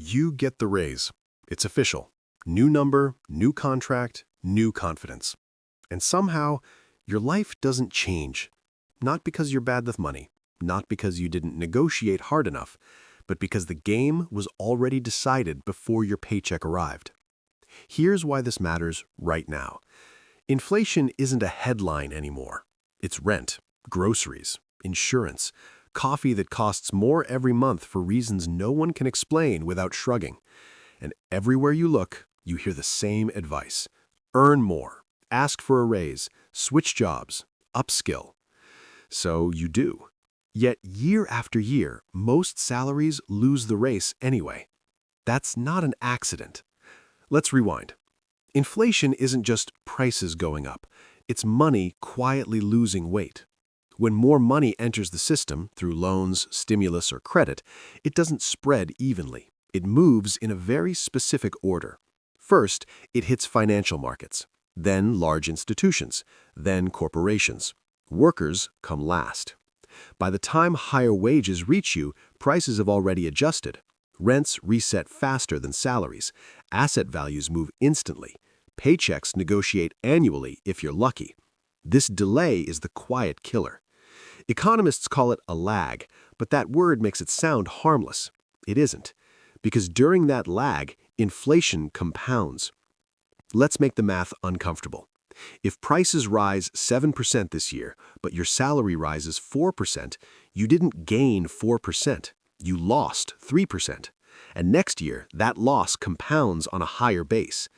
You get the raise. It's official. New number, new contract, new confidence. And somehow, your life doesn't change. Not because you're bad with money, not because you didn't negotiate hard enough, but because the game was already decided before your paycheck arrived. Here's why this matters right now. Inflation isn't a headline anymore. It's rent, groceries, insurance, coffee that costs more every month for reasons no one can explain without shrugging. And everywhere you look, you hear the same advice. Earn more, ask for a raise, switch jobs, upskill. So you do. Yet year after year, most salaries lose the race anyway. That's not an accident. Let's rewind. Inflation isn't just prices going up. It's money quietly losing weight. When more money enters the system through loans, stimulus, or credit, it doesn't spread evenly. It moves in a very specific order. First, it hits financial markets, then large institutions, then corporations. Workers come last. By the time higher wages reach you, prices have already adjusted. Rents reset faster than salaries. Asset values move instantly. Paychecks negotiate annually if you're lucky. This delay is the quiet killer. Economists call it a lag, but that word makes it sound harmless. It isn't, because during that lag, inflation compounds. Let's make the math uncomfortable. If prices rise 7% this year, but your salary rises 4%, you didn't gain 4%. You lost 3%. And next year, that loss compounds on a higher base.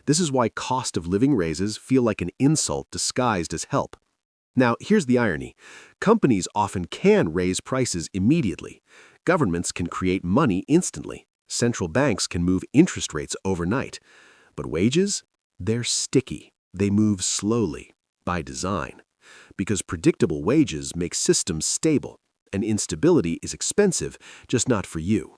This is why cost of living raises feel like an insult disguised as help. Now, here's the irony. Companies often can raise prices immediately. Governments can create money instantly. Central banks can move interest rates overnight. But wages? They're sticky. They move slowly, by design. Because predictable wages make systems stable, and instability is expensive, just not for you.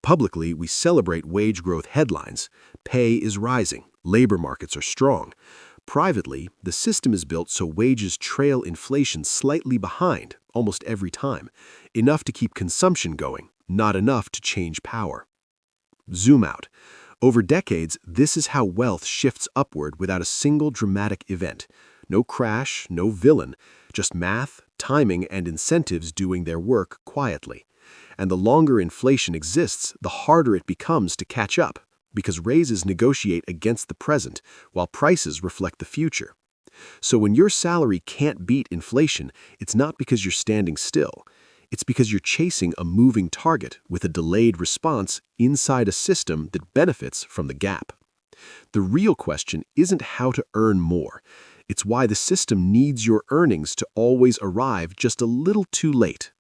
Publicly, we celebrate wage growth headlines. Pay is rising. Labor markets are strong. Privately, the system is built so wages trail inflation slightly behind, almost every time. Enough to keep consumption going, not enough to change power. Zoom out. Over decades, this is how wealth shifts upward without a single dramatic event. No crash, no villain, just math, timing, and incentives doing their work quietly. And the longer inflation exists, the harder it becomes to catch up, because raises negotiate against the present, while prices reflect the future. So when your salary can't beat inflation, it's not because you're standing still. It's because you're chasing a moving target with a delayed response inside a system that benefits from the gap. The real question isn't how to earn more. It's why the system needs your earnings to always arrive just a little too late.